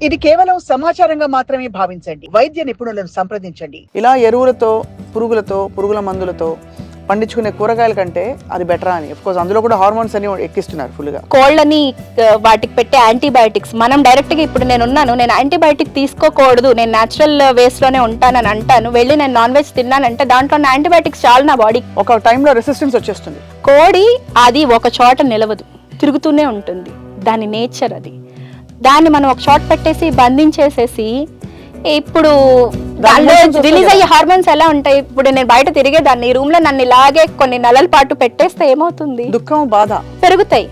ఇది కేవలం సమాచారంగా మాత్రమే భావించండి. వైద్య నిపుణులను సంప్రదించండి. ఇలా ఎరువులతో, పురుగుల మందులతో పండించుకునే కూరగాయల కంటే అది బెటరా అని. కోర్స్ అందులో కూడా హార్మోన్స్ అని ఎక్కిస్తున్నారు ఫుల్గా. కోళ్ళని వాటికి పెట్టే యాంటీబయాటిక్స్ మనం డైరెక్ట్గా ఇప్పుడు నేను యాంటీబయాటిక్ తీసుకోకూడదు, నేను న్యాచురల్ వేస్లోనే ఉంటానని అంటాను, వెళ్ళి నేను నాన్ వెజ్ తిన్నానంటే దాంట్లో ఉన్న యాంటీబయాటిక్స్ చాలు నా బాడీ. ఒక టైంలో రెసిస్టెన్స్ వచ్చేస్తుంది. కోడి అది ఒక చోట నిలవదు, తిరుగుతూనే ఉంటుంది, దాని నేచర్ అది. దాన్ని మనం ఒక చోట పెట్టేసి బంధించేసేసి ఇప్పుడు దానిలో రిలీజ్ అయ్యే హార్మోన్స్ ఎలా ఉంటాయి? ఇప్పుడు నేను బయట తిరిగేదాన్ని, ఈ రూమ్ లో నన్ను ఇలాగే కొన్ని నెలల పాటు పెట్టేస్తే ఏమవుతుంది? దుఃఖం, బాధ పెరుగుతాయి.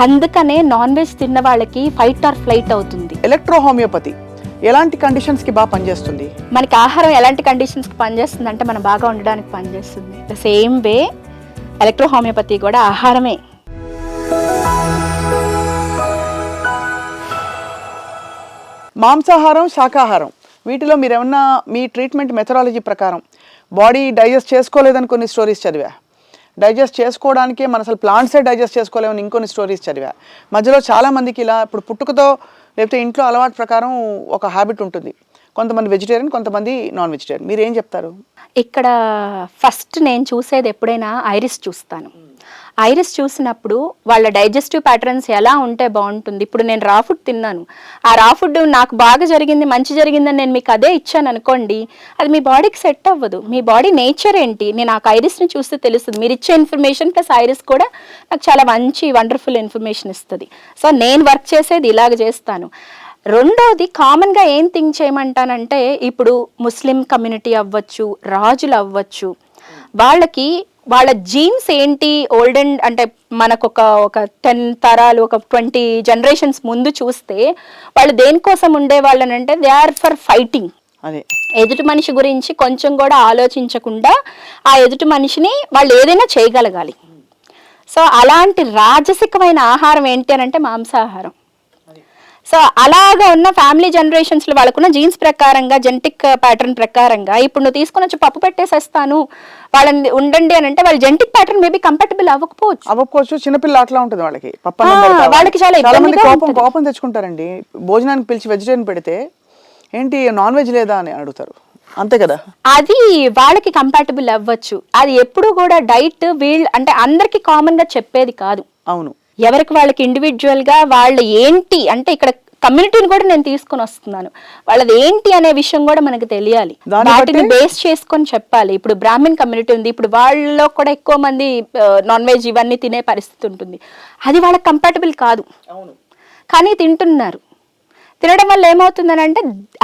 అందుకనే నాన్ వెజ్ తిన్న వాళ్ళకి ఫైట్ ఆర్ ఫ్లైట్ అవుతుంది. ఎలక్ట్రో హోమియోపతి ఎలాంటి కండిషన్స్ కి బాగా పనిచేస్తుంది? మనకి ఆహారం ఎలాంటి కండిషన్స్ కి పనిచేస్తుంది అంటే మనం బాగా ఉండడానికి పనిచేస్తుంది. The same way electro homeopathy కూడా ఆహారమే. మాంసాహారం, శాకాహారం వీటిలో మీరు ఏమన్నా మీ ట్రీట్మెంట్ మెథడాలజీ ప్రకారం బాడీ డైజెస్ట్ చేసుకోలేదని కొన్ని స్టోరీస్ చదివా, డైజెస్ట్ చేసుకోవడానికే మన అసలు ప్లాంట్సే డైజెస్ట్ చేసుకోలేమని ఇంకొన్ని స్టోరీస్ చదివా. మధ్యలో చాలామందికి ఇలా ఇప్పుడు పుట్టుకతో లేకపోతే ఇంట్లో అలవాటు ప్రకారం ఒక హ్యాబిట్ ఉంటుంది. కొంతమంది వెజిటేరియన్, కొంతమంది నాన్ వెజిటేరియన్. మీరు ఏం చెప్తారు? ఇక్కడ ఫస్ట్ నేను చూసేది ఎప్పుడైనా ఐరిస్ చూస్తాను. ఐరిస్ చూసినప్పుడు వాళ్ళ డైజెస్టివ్ ప్యాటర్న్స్ ఎలా ఉంటే బాగుంటుంది. ఇప్పుడు నేను రా ఫుడ్ తిన్నాను, ఆ రా ఫుడ్ నాకు బాగా జరిగింది, మంచి జరిగిందని నేను మీకు అదే ఇచ్చాను అనుకోండి, అది మీ బాడీకి సెట్ అవ్వదు. మీ బాడీ నేచర్ ఏంటి నేను నాకు ఐరిస్ని చూస్తే తెలుస్తుంది. మీరు ఇచ్చే ఇన్ఫర్మేషన్ ప్లస్ ఐరిస్ కూడా నాకు చాలా మంచి వండర్ఫుల్ ఇన్ఫర్మేషన్ ఇస్తుంది. సో నేను వర్క్ చేసేది ఇలాగ చేస్తాను. రెండోది కామన్గా ఏం థింక్ చేయమంటానంటే, ఇప్పుడు ముస్లిం కమ్యూనిటీ అవ్వచ్చు, రాజులు అవ్వచ్చు, వాళ్ళకి వాళ్ళ జీన్స్ ఏంటి ఓల్డెన్ అంటే మనకు ఒక 10 తరాలు, ఒక 20 జనరేషన్స్ ముందు చూస్తే వాళ్ళు దేనికోసం ఉండేవాళ్ళని అంటే దే ఆర్ ఫర్ ఫైటింగ్. ఎదుటి మనిషి గురించి కొంచెం కూడా ఆలోచించకుండా ఆ ఎదుటి మనిషిని వాళ్ళు ఏదైనా చేయగలగాలి. సో అలాంటి రాజసికమైన ఆహారం ఏంటి అని అంటే మాంసాహారం. సో అలాగా ఉన్న ఫ్యామిలీ జనరేషన్స్లో వాళ్ళకున్న జీన్స్ ప్రకారంగా, జెనెటిక్ ప్యాటర్న్ ప్రకారంగా ఇప్పుడు నువ్వు తీసుకుని వచ్చి పప్పు పెట్టేసేస్తాను వాళ్ళని ఉండండి అని అంటే వాళ్ళ జెనెటిక్ ప్యాటర్న్ మేబీ కంపాటబుల్ అవ్వకపోవచ్చు. చిన్నపిల్ల అట్లా ఉంటుంది వాళ్ళకి. వాళ్ళకి చాలా కోపం తెచ్చుకుంటారండి. భోజనానికి పిలిచి వెజిటేరియన్ పెడితే ఏంటి నాన్ వెజ్ లేదా అని అడుగుతారు, అంతే కదా. అది వాళ్ళకి కంపాటబుల్ అవ్వచ్చు. అది ఎప్పుడు కూడా డైట్ వీళ్ళు అంటే అందరికి కామన్ గా చెప్పేది కాదు. అవును, ఎవరికి వాళ్ళకి ఇండివిజువల్ గా వాళ్ళు ఏంటి అంటే ఇక్కడ కమ్యూనిటీని కూడా నేను తీసుకొని వస్తున్నాను, వాళ్ళది ఏంటి అనే విషయం కూడా మనకు తెలియాలి. వాటిని బేస్ చేసుకొని చెప్పాలి. ఇప్పుడు బ్రాహ్మణ్ కమ్యూనిటీ ఉంది, ఇప్పుడు వాళ్ళలో కూడా ఎక్కువ మంది నాన్ వెజ్ ఇవన్నీ తినే పరిస్థితి ఉంటుంది. అది వాళ్ళకి కంపాటబుల్ కాదు, కానీ తింటున్నారు. తినడం వల్ల ఏమవుతుందని అంటే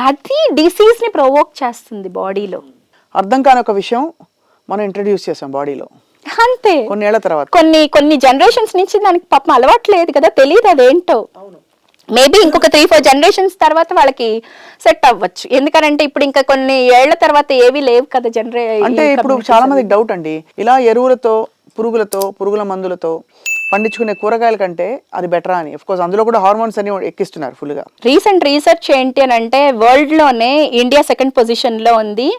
అది డిసీజ్ ని ప్రొవోక్ చేస్తుంది బాడీలో. అర్థం కాని ఒక విషయం మనం ఇంట్రడ్యూస్ చేసాం బాడీలో, అంతే. కొన్నేళ్ల తర్వాత కొన్ని జనరేషన్స్ నుంచి దానికి పాపం అలవాట్లేదు కదా, తెలియదు అదేంటో. మేబీ ఇంకొక 3-4 జనరేషన్స్ తర్వాత వాళ్ళకి సెట్ అవ్వచ్చు. ఎందుకంటే ఇప్పుడు ఇంకా కొన్ని ఏళ్ల తర్వాత ఏవి లేవు కదా అంటే ఇప్పుడు చాలా మందికి డౌట్ అండి, ఇలా ఎరువులతో, పురుగుల మందులతో పండించుకునే కూరగాయల కంటే అది బెటరా అని. కోర్స్ అందులో కూడా హార్మోన్స్ అని ఎక్కిస్తున్నారు ఫుల్గా. రీసెంట్ రీసెర్చ్ ఏంటి అని అంటే వరల్డ్ లోనే ఇండియా 2nd పొజిషన్ లో ఉంది.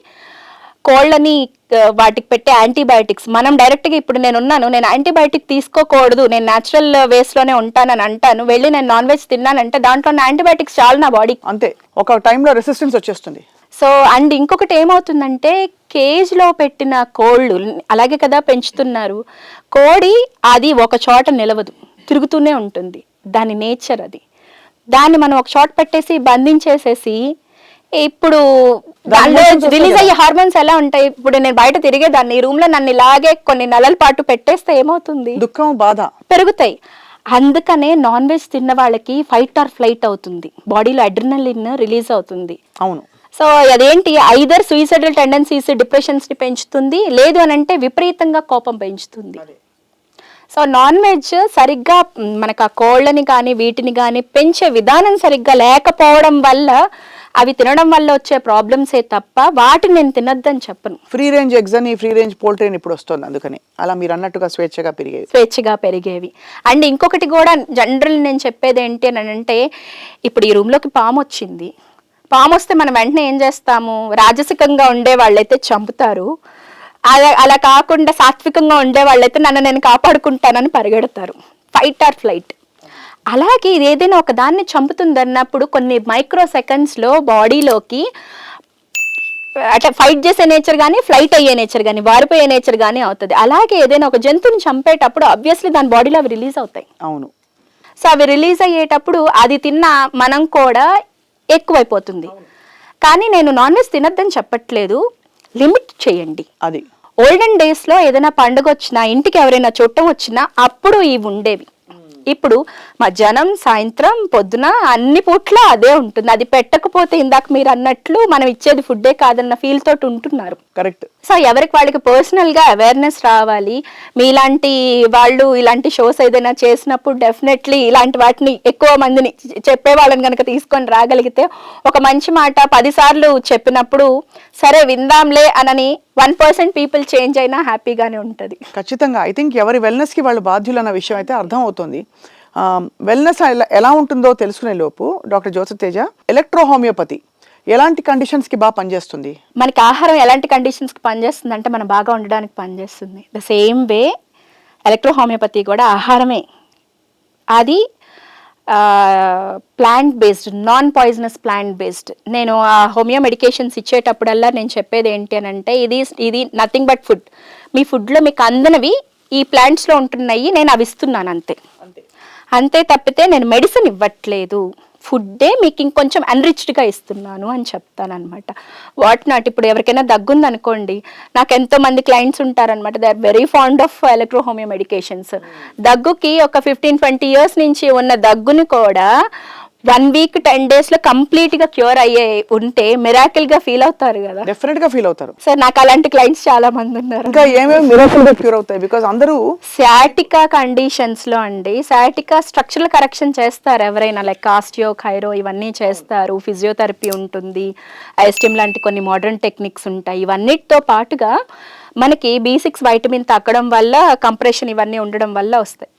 కోళ్ళని వాటికి పెట్టే యాంటీబయాటిక్స్ మనం డైరెక్ట్గా ఇప్పుడు నేను యాంటీబయాటిక్ తీసుకోకూడదు, నేను న్యాచురల్ వేస్లోనే ఉంటానని అంటాను, వెళ్ళి నేను నాన్ వెజ్ తిన్నానంటే దాంట్లో ఉన్న యాంటీబయాటిక్స్ చాలు నా బాడీ. అంతే, ఒక టైంలో రెసిస్టెన్స్ వచ్చేస్తుంది. సో అండ్ ఇంకొకటి ఏమవుతుందంటే కేజ్లో పెట్టిన కోళ్ళు అలాగే కదా పెంచుతున్నారు. కోడి అది ఒక చోట నిలవదు, తిరుగుతూనే ఉంటుంది, దాని నేచర్ అది. దాన్ని మనం ఒక చోట పెట్టేసి బంధించేసేసి ఇప్పుడు దానిలో రిలీజ్ అయ్యే హార్మోన్స్ ఎలా ఉంటాయి? ఇప్పుడు నేను బయట తిరిగేదాన్ని, ఈ రూమ్ లో నన్ను ఇలాగే కొన్ని నెలల పాటు పెట్టేస్తే ఏమవుతుంది? దుఃఖం, బాధ పెరుగుతాయి. అందుకనే నాన్ వెజ్ తిన్న వాళ్ళకి ఫైట్ ఆర్ ఫ్లైట్ అవుతుంది, బాడీలో అడ్రినలిన్ రిలీజ్ అవుతుంది. అవును. సో అదేంటి ఐదర్ సూయిసైడల్ టెండెన్సీస్, డిప్రెషన్స్ ని పెంచుతుంది, లేదు అని అంటే విపరీతంగా కోపం పెంచుతుంది. సో నాన్ వెజ్ సరిగ్గా మనకు ఆ కోళ్ళని కానీ వీటిని కానీ పెంచే విధానం సరిగ్గా లేకపోవడం వల్ల అవి తినడం వల్ల వచ్చే ప్రాబ్లమ్సే తప్ప వాటిని నేను తినొద్దని చెప్పను. ఫ్రీ రేంజ్ ఎగ్స్ అని, ఫ్రీ రేంజ్ పోల్ట్రీ అని ఇప్పుడు వస్తుంది, అందుకని అలా మీరు అన్నట్టుగా స్వేచ్ఛగా పెరిగేవి. అండ్ ఇంకొకటి కూడా జనరల్ నేను చెప్పేది ఏంటి అని అంటే, ఇప్పుడు ఈ రూమ్లోకి పాము వచ్చింది, పాము వస్తే మనం వెంటనే ఏం చేస్తాము? రాజసికంగా ఉండే వాళ్ళైతే చంపుతారు, అలా కాకుండా సాత్వికంగా ఉండే వాళ్ళైతే నన్ను నేను కాపాడుకుంటానని పరిగెడతారు. Fight or flight. అలాగే ఇది ఏదైనా ఒక దాన్ని చంపుతుంది అన్నప్పుడు కొన్ని మైక్రో సెకండ్స్లో బాడీలోకి అంటే ఫైట్ చేసే నేచర్ కానీ ఫ్లైట్ అయ్యే నేచర్ కానీ వారిపోయే నేచర్ కానీ అవుతుంది. అలాగే ఏదైనా ఒక జంతువుని చంపేటప్పుడు ఆబ్వియస్లీ దాని బాడీలో అవి రిలీజ్ అవుతాయి. అవును. సో అవి రిలీజ్ అయ్యేటప్పుడు అది తిన్న మనం కూడా ఎక్కువైపోతుంది. కానీ నేను నాన్ వెజ్ తినద్దని చెప్పట్లేదు, లిమిట్ చేయండి. అది ఓల్డెన్ డేస్లో ఏదైనా పండుగ వచ్చినా ఇంటికి ఎవరైనా చుట్టం వచ్చినా అప్పుడు ఇవి ఉండేవి. ఇప్పుడు మధ్యాహ్నం సాయంత్రం పొద్దున అన్ని పూట్ల అదే ఉంటుంది. అది పెట్టకపోతే ఇందాక మీరు అన్నట్లు మనం ఇచ్చేది ఫుడ్డే కాదన్న ఫీల్ తోటి ఉంటున్నారు. కరెక్ట్. సో ఎవరికి వాళ్ళకి పర్సనల్గా అవేర్నెస్ రావాలి. మీలాంటి వాళ్ళు ఇలాంటి షోస్ ఏదైనా చేసినప్పుడు డెఫినెట్లీ ఇలాంటి వాటిని ఎక్కువ మందిని చెప్పే వాళ్ళని కనుక తీసుకొని రాగలిగితే ఒక మంచి మాట 10 సార్లు చెప్పినప్పుడు సరే విందాంలే అనని 1% పీపుల్ చేంజ్ అయినా హ్యాపీగానే ఉంటుంది. ఖచ్చితంగా. ఐ థింక్ ఎవరి వెల్నెస్కి వాళ్ళు బాధ్యులు అన్న విషయం అయితే అర్థం అవుతుంది. వెల్నెస్ ఎలా ఉంటుందో తెలుసుకునే లోపు doctor Jyotsna Teja, electro homeopathy ఎలాంటి కండిషన్స్కి బాగా పనిచేస్తుంది? మనకి ఆహారం ఎలాంటి కండిషన్స్కి పనిచేస్తుంది అంటే మనం బాగా ఉండడానికి పనిచేస్తుంది. The same way electro homeopathy కూడా ఆహారమే. అది plant based, non poisonous plant based. నేను ఆ హోమియో మెడికేషన్స్ ఇచ్చేటప్పుడల్లా నేను చెప్పేది ఏంటి అని అంటే ఇది నథింగ్ బట్ ఫుడ్. మీ ఫుడ్లో మీకు అందనవి ఈ ప్లాంట్స్లో ఉంటున్నాయి, నేను అవి ఇస్తున్నాను అంతే తప్పితే నేను మెడిసిన్ ఇవ్వట్లేదు. ఫుడ్డే మీకు ఇంకొంచెం అన్రిచ్డ్గా ఇస్తున్నాను అని చెప్తాను అనమాట. వాట్ నాట్ ఇప్పుడు ఎవరికైనా దగ్గుంది అనుకోండి, నాకు ఎంతో మంది క్లయింట్స్ ఉంటారనమాట, they are very fond of electro homeo medications. దగ్గుకి ఒక 15-20 years నుంచి ఉన్న దగ్గుని కూడా 1 week 10 daysలో కంప్లీట్గా క్యూర్ అయ్యే ఉంటే మిరాకిల్గా ఫీల్ అవుతారు కదా. డెఫినెట్గా ఫీల్ అవుతారు సార్. నాకు అలాంటి క్లయింట్స్ చాలా మంది ఉన్నారు. ఇంకా ఏమేమి మిరాకిల్గా క్యూర్ అవుతాయి? బికాజ్ అందరూ సయాటికా కండిషన్స్లో అండి, సయాటికా స్ట్రక్చరల్ కరెక్షన్ చేస్తారు ఎవరైనా, లైక్ ఆస్టియో, ఖైరో ఇవన్నీ చేస్తారు. ఫిజియోథెరపీ ఉంటుంది, ఐస్టిమ్ లాంటి కొన్ని మోడర్న్ టెక్నిక్స్ ఉంటాయి. ఇవన్నిటితో పాటుగా మనకి B6 వైటమిన్ తగ్గడం వల్ల, కంప్రెషన్ ఇవన్నీ ఉండడం వల్ల వస్తాయి.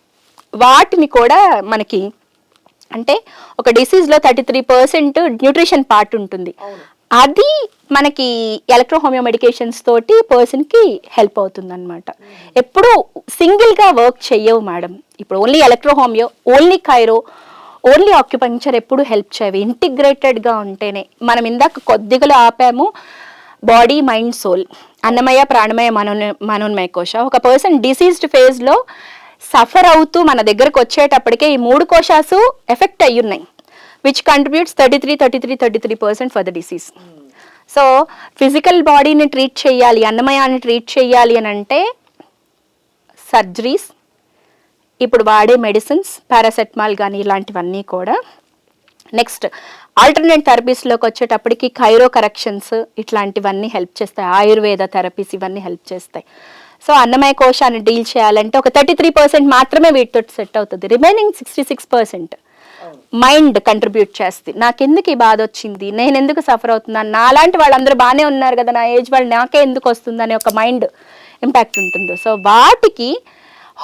వాటిని కూడా మనకి అంటే ఒక డిసీజ్లో 33% న్యూట్రిషన్ పార్ట్ ఉంటుంది. అది మనకి ఎలక్ట్రో హోమియో మెడికేషన్స్ తోటి పర్సన్కి హెల్ప్ అవుతుంది అనమాట. ఎప్పుడు సింగిల్గా వర్క్ చెయ్యవు మేడం. ఇప్పుడు only electro homeo, only chiro, only acupuncture ఎప్పుడు హెల్ప్ చేయవు. ఇంటిగ్రేటెడ్గా ఉంటేనే. మనం ఇందాక కొద్దిగా ఆపాము బాడీ, మైండ్, సోల్, అన్నమయ, ప్రాణమయ, మనోన్మయ కోశ. ఒక పర్సన్ డిసీజ్డ్ ఫేజ్లో సఫర్ అవుతూ మన దగ్గరకు వచ్చేటప్పటికే ఈ 3 కోశాసు ఎఫెక్ట్ అయ్యున్నాయి, which contributes 33% for the disease. So physical బాడీని ట్రీట్ చేయాలి, అన్నమయాన్ని ట్రీట్ చేయాలి అని అంటే సర్జరీస్, ఇప్పుడు వాడే మెడిసిన్స్, పారాసెటమాల్ కానీ ఇలాంటివన్నీ కూడా. నెక్స్ట్ ఆల్టర్నేట్ థెరపీస్లోకి వచ్చేటప్పటికి ఖైరో కరెక్షన్స్ ఇట్లాంటివన్నీ హెల్ప్ చేస్తాయి. ఆయుర్వేద థెరపీస్ ఇవన్నీ హెల్ప్ చేస్తాయి. సో అన్నమయ కోశాన్ని డీల్ చేయాలంటే ఒక 33% మాత్రమే వీటితో సెట్ అవుతుంది. రిమైనింగ్ 66% మైండ్ కంట్రిబ్యూట్ చేస్తుంది. నాకెందుకు ఈ బాధ వచ్చింది, నేను ఎందుకు సఫర్ అవుతున్నాను, నాలాంటి వాళ్ళందరూ బాగానే ఉన్నారు కదా, నా ఏజ్ వాళ్ళు నాకే ఎందుకు వస్తుంది అనే ఒక మైండ్ ఇంపాక్ట్ ఉంటుంది. సో వాటికి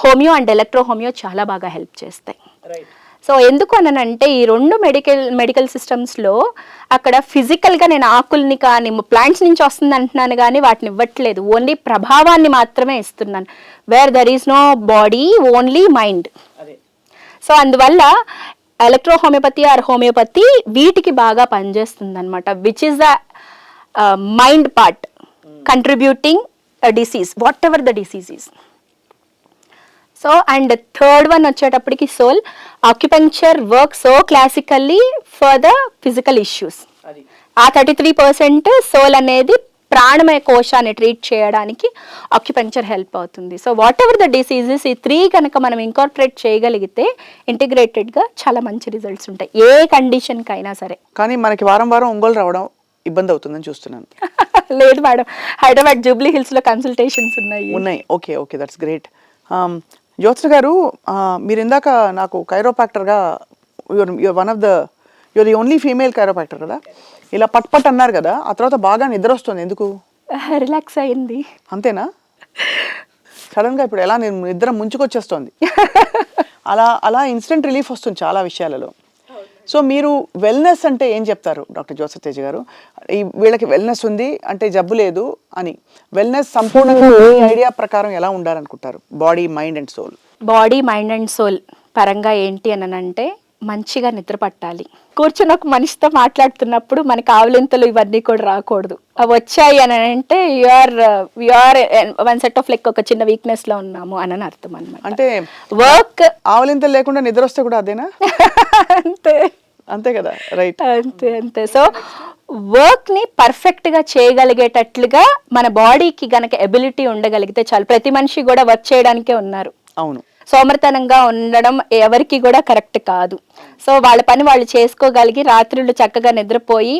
హోమియో అండ్ ఎలక్ట్రో హోమియో చాలా బాగా హెల్ప్ చేస్తాయి. సో ఎందుకు అనంటే ఈ 2 మెడికల్ సిస్టమ్స్లో అక్కడ ఫిజికల్గా నేను ఆకుల్ని కానీ ప్లాంట్స్ నుంచి వస్తుంది అంటున్నాను కానీ వాటిని ఇవ్వట్లేదు, ఓన్లీ ప్రభావాన్ని మాత్రమే ఇస్తున్నాను. Where there is no body, only mind. So అందువల్ల ఎలక్ట్రో హోమియోపతి ఆర్ హోమియోపతి వీటికి బాగా పనిచేస్తుంది అనమాట, which is the mind part contributing disease, whatever the disease is. So and third one వచ్చేటప్పటికి soul. Acupuncture work so classically for the physical issues. ఆ 33% soul అనేది ప్రాణమయ కోశాన్ని ట్రీట్ చేయడానికి ఆక్యుపంక్చర్ హెల్ప్ అవుతుంది. So whatever the diseases ఈ 3 కనుక మనం ఇంకార్పొరేట్ చేయగలిగితే ఇంటిగ్రేటెడ్గా చాలా మంచి రిజల్ట్స్ ఉంటాయి ఏ కండిషన్కి అయినా సరే. కానీ మనకి వారం ఒంగోలు రావడం ఇబ్బంది అవుతుందని చూస్తున్నాను. లేదు మేడం, హైదరాబాద్ జూబ్లీ హిల్స్లో కన్సల్టేషన్స్ ఉన్నాయి. Okay that's great. జ్యోత్స్న గారు, మీరు ఇందాక నాకు కైరోపాక్టర్గా you are the only female chiropractor కదా, ఇలా పట్ అన్నారు కదా, ఆ తర్వాత బాగా నిద్ర వస్తుంది, ఎందుకు? రిలాక్స్ అయింది. అంతేనా? సడన్గా ఇప్పుడు ఎలా నేను నిద్ర ముంచుకొచ్చేస్తోంది, అలా ఇన్స్టెంట్ రిలీఫ్ వస్తుంది చాలా విషయాలలో. సో మీరు వెల్నెస్ అంటే ఏం చెప్తారు డాక్టర్ జ్యోత్స్న తేజ గారు? వీళ్ళకి వెల్నెస్ ఉంది అంటే జబ్బు లేదు అని. వెల్నెస్ సంపూర్ణంగా మీ ఐడియా ప్రకారం ఎలా ఉండాలనుకుంటారు? Body, mind and soul. Body, mind and soul పరంగా ఏంటి అని అంటే మంచిగా నిద్ర పట్టాలి. కూర్చొని ఒక మనిషితో మాట్లాడుతున్నప్పుడు మనకి ఆవలింతలు ఇవన్నీ కూడా రాకూడదు. అవి వచ్చాయి అని అంటే you're one set of like ఒక చిన్న వీక్నెస్ లో ఉన్నాము అని అర్థం అనమాట. అంటే వర్క్ ఆవలింతలు లేకుండా నిద్ర వస్తే కూడా అదేనా? అంతే అంతే కదా, రైట్. అంతే. సో వర్క్ ని పర్ఫెక్ట్ గా చేయగలిగేటట్లుగా మన బాడీకి గనక ఎబిలిటీ ఉండగలిగితే చాలు. ప్రతి మనిషి కూడా వర్క్ చేయడానికే ఉన్నారు. అవును. సోమర్తనంగా ఉండడం ఎవరికి కూడా కరెక్ట్ కాదు. సో వాళ్ళ పని వాళ్ళు చేసుకోగలిగి రాత్రులు చక్కగా నిద్రపోయి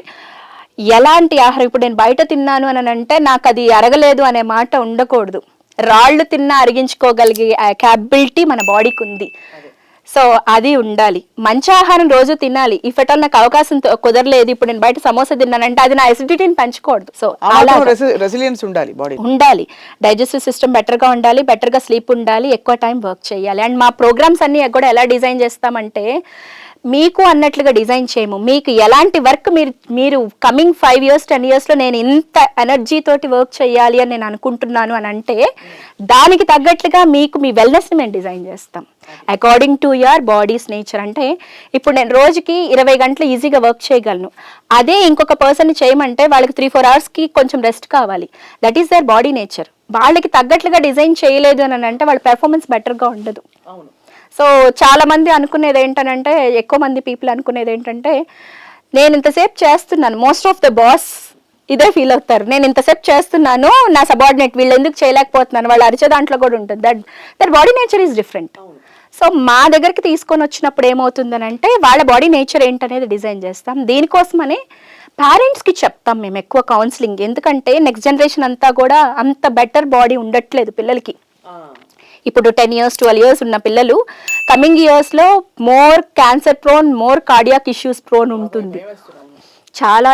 ఎలాంటి ఆహారం, ఇప్పుడు నేను బయట తిన్నాను అని అంటే నాకు అది అరగలేదు అనే మాట ఉండకూడదు. రాళ్ళు తిన్నా అరిగించుకోగలిగే క్యాపబిలిటీ మన బాడీకి ఉంది. సో అది ఉండాలి. మంచి ఆహారం రోజు తినాలి. ఇఫ్ ఎట్ ఆల్ నాకు అవకాశం కుదరలేదు, ఇప్పుడు నేను బయట సమోసా తిన్నానంటే అది నా ఎసిడిటీని పెంచుకోవద్దు. సో రెసిలియన్స్ ఉండాలి, బాడీ ఉండాలి. డైజెస్టివ్ సిస్టమ్ బెటర్ గా ఉండాలి, బెటర్ గా స్లీప్ ఉండాలి, ఎక్కువ టైం వర్క్ చేయాలి. అండ్ మా ప్రోగ్రామ్స్ అన్ని కూడా ఎలా డిజైన్ చేస్తామంటే మీకు అన్నట్లుగా డిజైన్ చేయము. మీకు ఎలాంటి వర్క్ మీరు కమింగ్ 5 years 10 years లో నేను ఇంత ఎనర్జీ తోటి వర్క్ చేయాలి అని నేను అనుకుంటున్నాను అని అంటే దానికి తగ్గట్లుగా మీకు మీ వెల్నెస్ని మేము డిజైన్ చేస్తాం according to your bodies nature. అంటే ఇప్పుడు నేను రోజుకి 20 గంటలు ఈజీగా వర్క్ చేయగలను. అదే ఇంకొక పర్సన్ చేయమంటే వాళ్ళకి 3-4 hours కొంచెం రెస్ట్ కావాలి. That is their body nature. వాళ్ళకి తగ్గట్లుగా డిజైన్ చేయలేదు అని అంటే వాళ్ళ పెర్ఫార్మెన్స్ బెటర్గా ఉండదు. సో చాలా మంది అనుకునేది ఏంటనంటే, ఎక్కువ మంది పీపుల్ అనుకునేది ఏంటంటే, నేను ఇంతసేపు చేస్తున్నాను, మోస్ట్ ఆఫ్ ద బాస్ ఇదే ఫీల్ అవుతారు, నేను ఇంతసేపు చేస్తున్నాను, నా సబార్డినేట్ వీళ్ళు ఎందుకు చేయలేకపోతున్నాను, వాళ్ళు అరిచే దాంట్లో కూడా ఉంటుంది. That body nature is different. So మా దగ్గరికి తీసుకొని వచ్చినప్పుడు ఏమవుతుందనంటే వాళ్ళ బాడీ నేచర్ ఏంటనేది డిజైన్ చేస్తాం. దీనికోసమనే పేరెంట్స్కి చెప్తాం మేము ఎక్కువ కౌన్సిలింగ్. ఎందుకంటే నెక్స్ట్ జనరేషన్ అంతా కూడా అంత బెటర్ బాడీ ఉండట్లేదు పిల్లలకి. ఇప్పుడు 10 years 12 years ఉన్న పిల్లలు కమింగ్ ఇయర్స్లో more cancer prone, more cardiac issues prone ఉంటుంది. చాలా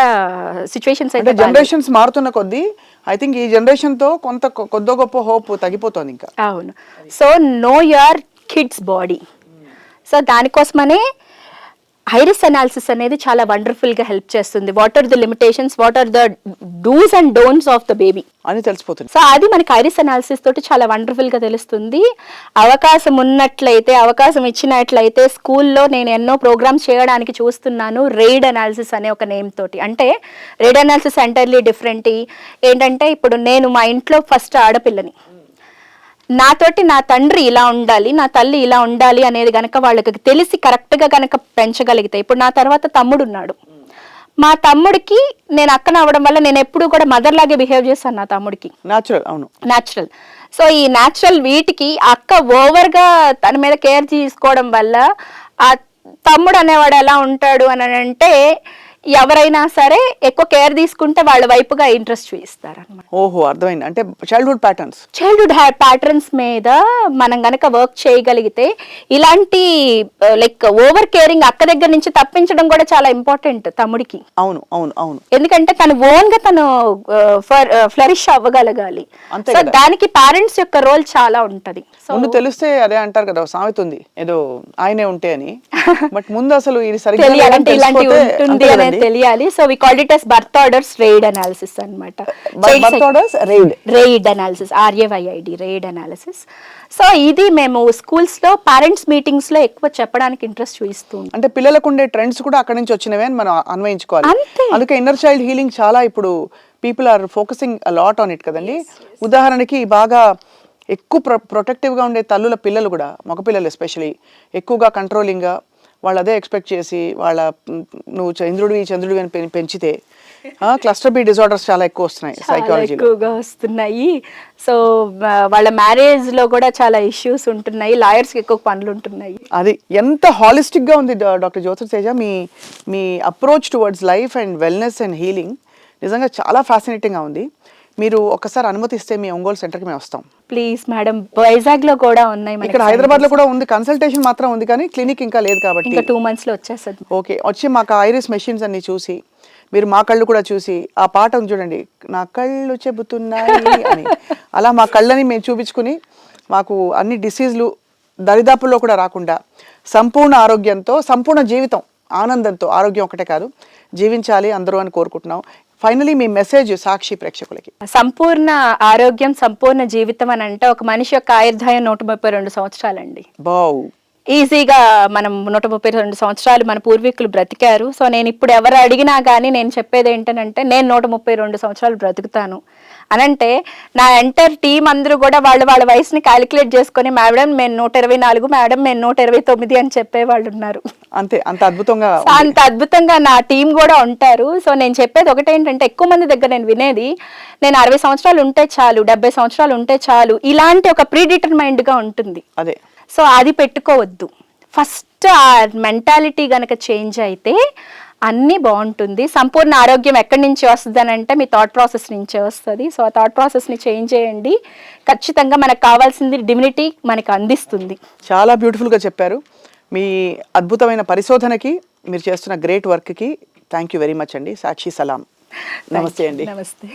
సిచ్యువేషన్స్ అయితే జనరేషన్స్ మారుతున్న కొద్దీ ఐ థింక్ ఈ జనరేషన్ తో కొద్ది గొప్ప హోప్ తగ్గిపోతుంది ఇంకా. అవును. So no your kids body. So దానికోసమనే ఐరిస్ అనాలిసిస్ అనేది చాలా వండర్ఫుల్ గా హెల్ప్ చేస్తుంది. What are the limitations, what are the dos and don'ts of the baby అని తెలిసిపోతుంది. సో అది మనకి ఐరిస్ అనాలిసిస్ తోటి చాలా వండర్ఫుల్ గా తెలుస్తుంది. అవకాశం ఉన్నట్లయితే, అవకాశం ఇచ్చినట్లయితే స్కూల్లో నేను ఎన్నో ప్రోగ్రామ్స్ చేయడానికి చూస్తున్నాను. రేడ్ అనాలిసిస్ అనే ఒక నేమ్ తోటి. అంటే రేడ్ అనాలిసిస్ ఎంటైర్లీ డిఫరెంట్. ఏంటంటే ఇప్పుడు నేను మా ఇంట్లో ఫస్ట్ ఆడపిల్లని, నాతోటి నా తండ్రి ఇలా ఉండాలి, నా తల్లి ఇలా ఉండాలి అనేది గనక వాళ్ళకి తెలిసి కరెక్ట్గా గనక పెంచగలిగితే, ఇప్పుడు నా తర్వాత తమ్ముడు ఉన్నాడు, మా తమ్ముడికి నేను అక్కన అవ్వడం వల్ల నేను ఎప్పుడు కూడా మదర్ లాగే బిహేవ్ చేశాను నా తమ్ముడికి. న్యాచురల్. సో ఈ న్యాచురల్ వీటికి అక్క ఓవర్గా తన మీద కేర్ తీసుకోవడం వల్ల ఆ తమ్ముడు అనేవాడు ఎలా ఉంటాడు అని అంటే ఎవరైనా సరే ఎక్కువ కేర్ తీసుకుంటే వాళ్ళ వైపుగా ఇంట్రెస్ట్ చూపిస్తారు అన్నమాట. ఓహో, అర్థమైంది. అంటే చైల్డ్హుడ్ ప్యాటర్న్స్ మీద మనం గనక వర్క్ చేయగలిగితే ఇలాంటి లైక్ ఓవర్ కేరింగ్ అక్క దగ్గర నుంచి తప్పించడం కూడా చాలా ఇంపార్టెంట్ తమ్ముడికి. అవును అవును అవును. ఎందుకంటే తను ఓన్ గా తను ఫ్లరిష్ అవ్వగలగాలి. సో దానికి పేరెంట్స్ యొక్క రోల్ చాలా ఉంటది. ముందు తెలిస్తే అదే అంటారు కదా, సామెత ఉంది ఏదో ఆయనే ఉంటే అని. బట్ ముందు అసలు ఇది సరిగ్గా తెలియాలంటే ఇలాంటి ఉంటుంది అనేది తెలియాలి. So we called it as birth orders rayid analysis అన్నమాట. Birth orders rayid analysis, RAYID rayid analysis. So ఇది మేము స్కూల్స్ లో పేరెంట్స్ మీటింగ్స్ లో ఎక్కువ చెప్పడానికి ఇంట్రెస్ట్ చూపిస్తూ. అంటే పిల్లలకు ఉండే ట్రెండ్స్ కూడా అక్కడి నుంచి వచ్చినవే అని మనం అన్వయించుకోవాలి. అందుకే ఇన్నర్ చైల్డ్ హీలింగ్ చాలా ఇప్పుడు people are focusing a lot on it కదండి. ఉదాహరణకి బాగా ఎక్కువ ప్రొటెక్టివ్గా ఉండే తల్లుల పిల్లలు కూడా, మగపిల్లలు ఎస్పెషలీ ఎక్కువగా కంట్రోలింగ్గా వాళ్ళు అదే ఎక్స్పెక్ట్ చేసి వాళ్ళ నువ్వు చంద్రుడివి అని పెంచితే క్లస్టర్ బి డిజార్డర్స్ చాలా ఎక్కువ వస్తున్నాయి, ఎక్కువగా వస్తున్నాయి. సో వాళ్ళ మ్యారేజ్ లో కూడా చాలా ఇష్యూస్ ఉంటున్నాయి, లాయర్స్ కి ఎక్కువ పనులు ఉంటున్నాయి. అది ఎంత హాలిస్టిక్ గా ఉంది డాక్టర్ జ్యోతి తేజ మీ approach towards life and wellness and healing. నిజంగా చాలా ఫ్యాసినేటింగ్ గా ఉంది. మీరు ఒకసారి అనుమతిస్తే మీ ఒంగోలు సెంటర్కి మేము వస్తాం. Please madam. వైజాగ్ లో కూడా ఉన్నాయి, ఇక్కడ హైదరాబాద్ లో కూడా ఉంది, కన్సల్టేషన్ మాత్రం ఉంది కానీ క్లినిక్ ఇంకా లేదు కాబట్టి ఇంకా 2 months లో వచ్చేస్తుంది. ఓకే, వచ్చి మాకు ఐరిస్ మెషిన్స్ అన్ని చూసి మీరు మా కళ్ళు కూడా చూసి ఆ పాట చూడండి, నా కళ్ళు చెబుతున్నాయి అని, అలా మా కళ్ళని మేము చూపించుకుని మాకు అన్ని డిసీజ్లు దరిదాపుల్లో కూడా రాకుండా సంపూర్ణ ఆరోగ్యంతో, సంపూర్ణ జీవితం ఆనందంతో, ఆరోగ్యం ఒకటే కాదు జీవించాలి అందరూ అని కోరుకుంటున్నాం. ఫైనలీ మీ మెసేజ్ సాక్షి ప్రేక్షకులకి. సంపూర్ణ ఆరోగ్యం, సంపూర్ణ జీవితం అని అంటే ఒక మనిషి యొక్క ఆయుర్దాయం 132 సంవత్సరాలండి. బావ్. ఈజీగా మనం 132 సంవత్సరాలు మన పూర్వీకులు బ్రతికారు. సో నేను ఇప్పుడు ఎవరు అడిగినా కానీ నేను చెప్పేది ఏంటనంటే నేను 132 సంవత్సరాలు బ్రతుకుతాను అనంటే నా ఎంటైర్ టీం అందరూ కూడా వాళ్ళ వయసుని క్యాలిక్యులేట్ చేసుకొని మేడం మేము 124, మేడం మేము 129 అని చెప్పేవాళ్ళు ఉన్నారు. అంతే, అంత అద్భుతంగా అంత అద్భుతంగా నా టీం కూడా ఉంటారు. సో నేను చెప్పేది ఒకటేంటంటే ఎక్కువ మంది దగ్గర నేను వినేది నేను 60 సంవత్సరాలు ఉంటే చాలు, 70 సంవత్సరాలు ఉంటే చాలు, ఇలాంటి ఒక ప్రీడిటర్మైన్డ్ గా ఉంటుంది. అదే, సో అది పెట్టుకోవద్దు. ఫస్ట్ ఆ మెంటాలిటీ గనక చేంజ్ అయితే అన్నీ బాగుంటుంది. సంపూర్ణ ఆరోగ్యం ఎక్కడి నుంచి వస్తుంది అని అంటే మీ థాట్ ప్రాసెస్ నుంచే వస్తుంది. సో ఆ థాట్ ప్రాసెస్ని చేంజ్ చేయండి, ఖచ్చితంగా మనకు కావాల్సింది డిమ్యూనిటీ మనకు అందిస్తుంది. చాలా బ్యూటిఫుల్గా చెప్పారు. మీ అద్భుతమైన పరిశోధనకి, మీరు చేస్తున్న గ్రేట్ వర్క్కి థ్యాంక్ యూ వెరీ మచ్ అండి. సాక్షి సలాం. నమస్తే అండి. నమస్తే.